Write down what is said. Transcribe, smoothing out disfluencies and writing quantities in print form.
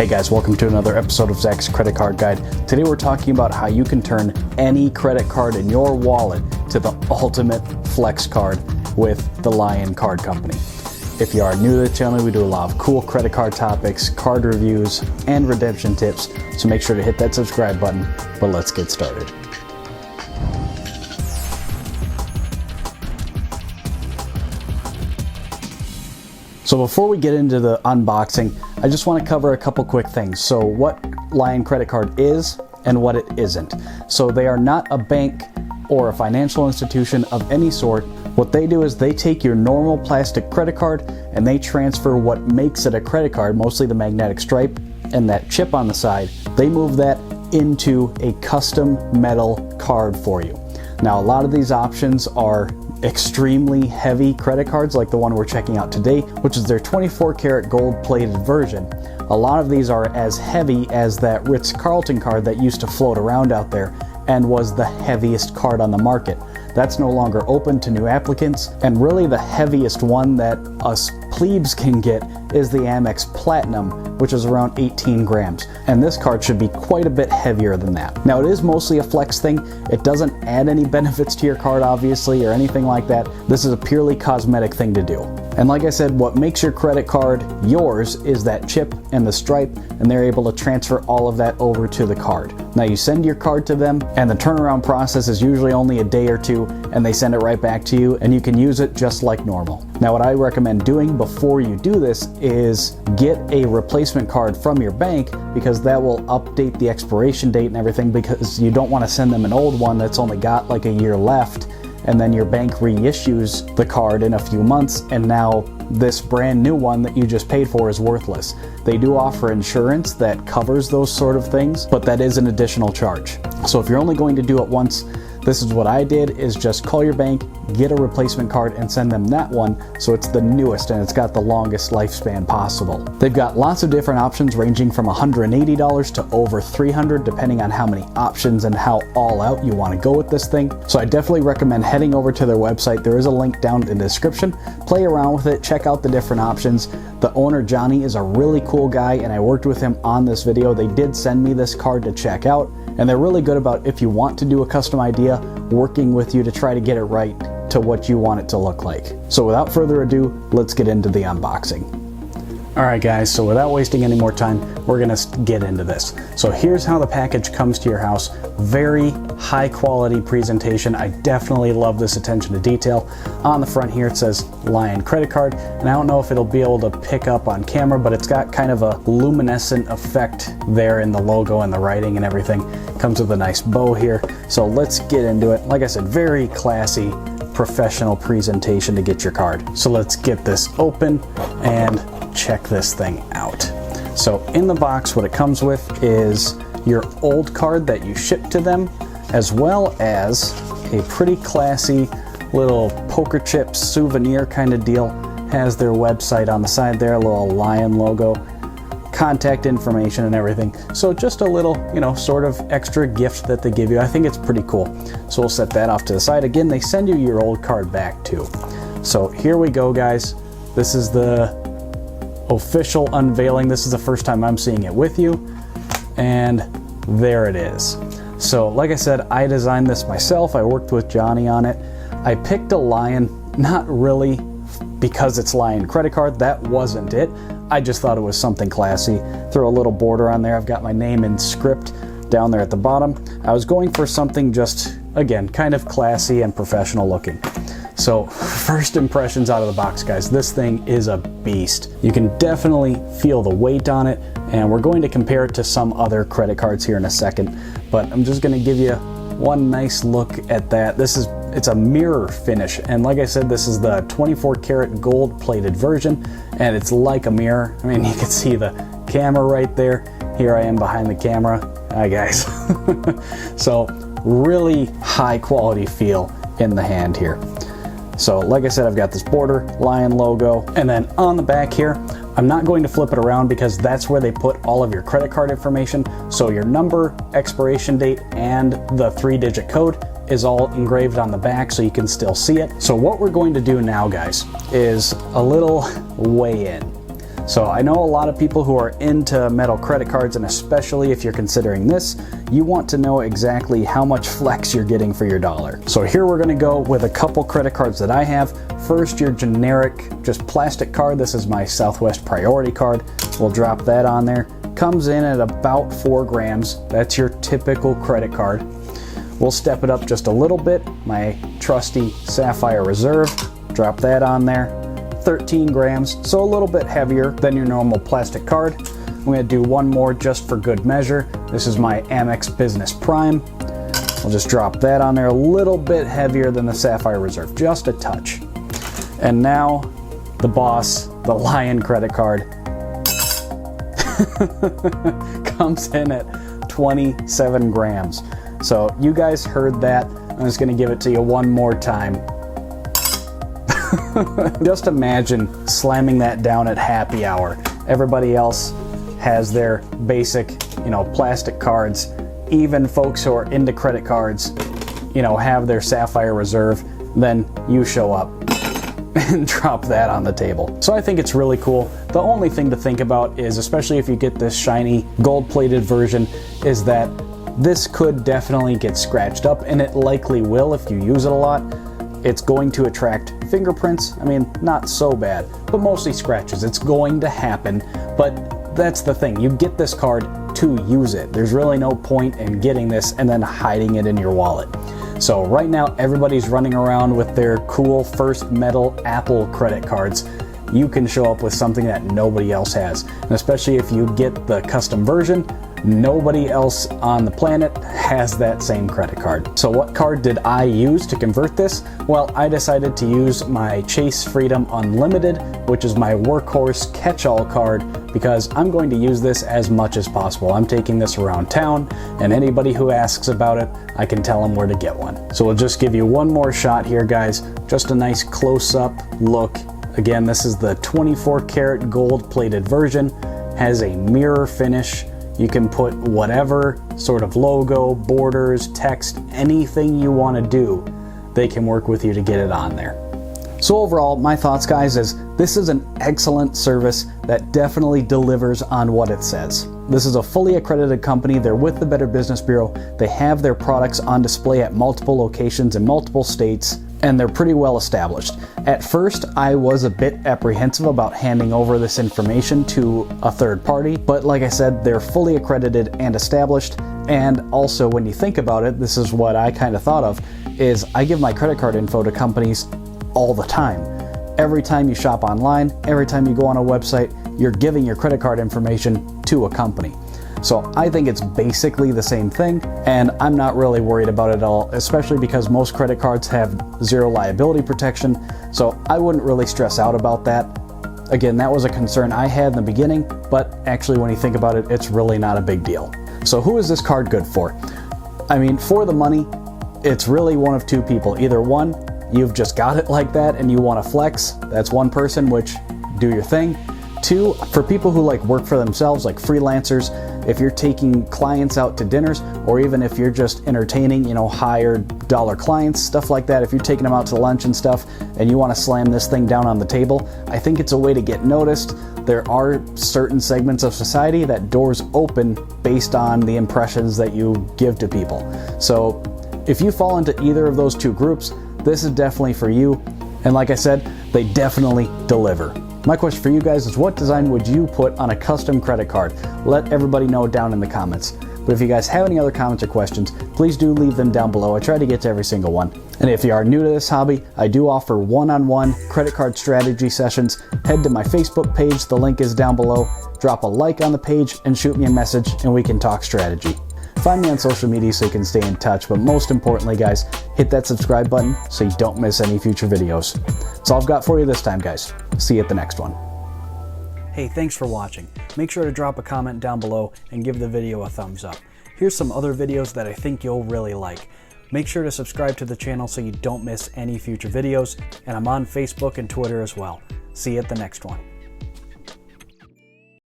Hey guys, welcome to another episode of Zach's Credit Card Guide. Today we're talking about how you can turn any credit card in your wallet to the ultimate flex card with the Lyon Card Company. If you are new to the channel, we do a lot of cool credit card topics, card reviews, and redemption tips, so make sure to hit that subscribe button. But let's get started. So before we get into the unboxing, I just want to cover a couple quick things. So what Lyon Credit Card is and what it isn't. So they are not a bank or a financial institution of any sort. What they do is they take your normal plastic credit card and they transfer what makes it a credit card, mostly the magnetic stripe and that chip on the side. They move that into a custom metal card for you. Now, a lot of these options are extremely heavy credit cards like the one we're checking out today, which is their 24 karat gold plated version. A lot of these are as heavy as that Ritz-Carlton card that used to float around out there and was the heaviest card on the market. That's no longer open to new applicants, and really the heaviest one that us plebes can get is the Amex Platinum, which is around 18 grams. And this card should be quite a bit heavier than that. Now, it is mostly a flex thing. It doesn't add any benefits to your card, obviously, or anything like that. This is a purely cosmetic thing to do. And like I said, what makes your credit card yours is that chip and the stripe, and they're able to transfer all of that over to the card. Now, you send your card to them, and the turnaround process is usually only a day or two, and they send it right back to you, and you can use it just like normal. Now, what I recommend doing before you do this is get a replacement card from your bank, because that will update the expiration date and everything, because you don't want to send them an old one that's only got like a year left, and then your bank reissues the card in a few months, and now this brand new one that you just paid for is worthless. They do offer insurance that covers those sort of things, but that is an additional charge. So if you're only going to do it once, this is what I did, is just call your bank, get a replacement card, and send them that one so it's the newest and it's got the longest lifespan possible. They've got lots of different options ranging from $180 to over $300 depending on how many options and how all out you want to go with this thing. So I definitely recommend heading over to their website. There is a link down in the description. Play around with it, check out the different options. The owner, Johnny, is a really cool guy, and I worked with him on this video. They did send me this card to check out, and they're really good about, if you want to do a custom idea, working with you to try to get it right to what you want it to look like. So without further ado, let's get into the unboxing. Alright guys, so without wasting any more time, we're gonna get into this. So here's how the package comes to your house. Very high quality presentation. I definitely love this attention to detail. On the front here it says Lyon Credit Card, and I don't know if it'll be able to pick up on camera, but it's got kind of a luminescent effect there in the logo and the writing and everything. Comes with a nice bow here. So let's get into it. Like I said, very classy, professional presentation to get your card. So let's get this open and check this thing out. So in the box, what it comes with is your old card that you ship to them, as well as a pretty classy little poker chip souvenir kind of deal. Has their website on the side there, a little Lyon logo, contact information and everything. So just a little, sort of extra gift that they give you. I think it's pretty cool. So we'll set that off to the side. Again, they send you your old card back too. So here we go, guys. This is the official unveiling. This is the first time I'm seeing it with you, and there it is. So like I said, I designed this myself. I worked with Johnny on it. I picked a Lyon, not really because it's Lyon Credit Card. That wasn't it. I just thought it was something classy. Throw a little border on there. I've got my name in script down there at the bottom. I was going for something just, again, kind of classy and professional looking. So first impressions out of the box, guys, this thing is a beast. You can definitely feel the weight on it, and we're going to compare it to some other credit cards here in a second, but I'm just going to give you one nice look at that. It's a mirror finish, and like I said, this is the 24 karat gold plated version, and it's like a mirror. I mean, you can see the camera right there. Here I am behind the camera. Hi guys. So really high quality feel in the hand here. So like I said, I've got this border, Lyon logo, and then on the back here, I'm not going to flip it around because that's where they put all of your credit card information. So your number, expiration date, and the 3-digit code is all engraved on the back so you can still see it. So what we're going to do now, guys, is a little weigh in. So I know a lot of people who are into metal credit cards, and especially if you're considering this, you want to know exactly how much flex you're getting for your dollar. So here we're gonna go with a couple credit cards that I have. First, your generic, just plastic card. This is my Southwest Priority card. We'll drop that on there. Comes in at about 4 grams. That's your typical credit card. We'll step it up just a little bit. My trusty Sapphire Reserve, drop that on there. 13 grams, so a little bit heavier than your normal plastic card. I'm gonna do one more just for good measure. This is my Amex Business Prime. We'll just drop that on there, a little bit heavier than the Sapphire Reserve, just a touch. And now, the boss, the Lyon credit card, comes in at 27 grams. So you guys heard that. I'm just gonna give it to you one more time. Just imagine slamming that down at happy hour. Everybody else has their basic, plastic cards. Even folks who are into credit cards, have their Sapphire Reserve. Then you show up and drop that on the table. So I think it's really cool. The only thing to think about is, especially if you get this shiny gold-plated version, is that this could definitely get scratched up, and it likely will if you use it a lot. It's going to attract fingerprints. I mean, not so bad, but mostly scratches. It's going to happen, but that's the thing. You get this card to use it. There's really no point in getting this and then hiding it in your wallet. So right now, everybody's running around with their cool First Metal Apple credit cards. You can show up with something that nobody else has. And especially if you get the custom version, nobody else on the planet has that same credit card. So what card did I use to convert this? Well, I decided to use my Chase Freedom Unlimited, which is my workhorse catch-all card, because I'm going to use this as much as possible. I'm taking this around town, and anybody who asks about it, I can tell them where to get one. So we'll just give you one more shot here, guys. Just a nice close-up look. Again, this is the 24 karat gold-plated version. Has a mirror finish. You can put whatever sort of logo, borders, text, anything you want to do, they can work with you to get it on there. So overall, my thoughts, guys, is this is an excellent service that definitely delivers on what it says. This is a fully accredited company. They're with the Better Business Bureau. They have their products on display at multiple locations in multiple states, and they're pretty well established. At first, I was a bit apprehensive about handing over this information to a third party, but like I said, they're fully accredited and established. And also, when you think about it, this is what I kind of thought of, is I give my credit card info to companies all the time. Every time you shop online, every time you go on a website, you're giving your credit card information to a company. So I think it's basically the same thing, and I'm not really worried about it at all, especially because most credit cards have zero liability protection, so I wouldn't really stress out about that. Again, that was a concern I had in the beginning, but actually when you think about it, it's really not a big deal. So who is this card good for? I mean, for the money, it's really one of two people. Either one, you've just got it like that and you want to flex, that's one person, which do your thing. Two, for people who like work for themselves, like freelancers, if you're taking clients out to dinners, or even if you're just entertaining, higher dollar clients, stuff like that, if you're taking them out to lunch and stuff, and you want to slam this thing down on the table, I think it's a way to get noticed. There are certain segments of society that doors open based on the impressions that you give to people. So if you fall into either of those two groups, this is definitely for you. And like I said, they definitely deliver. My question for you guys is, what design would you put on a custom credit card? Let everybody know down in the comments. But if you guys have any other comments or questions, please do leave them down below. I try to get to every single one. And if you are new to this hobby, I do offer one-on-one credit card strategy sessions. Head to my Facebook page, the link is down below. Drop a like on the page and shoot me a message and we can talk strategy. Find me on social media so you can stay in touch, but most importantly, guys, hit that subscribe button so you don't miss any future videos. That's all I've got for you this time, guys. See you at the next one. Hey, thanks for watching. Make sure to drop a comment down below and give the video a thumbs up. Here's some other videos that I think you'll really like. Make sure to subscribe to the channel so you don't miss any future videos, and I'm on Facebook and Twitter as well. See you at the next one.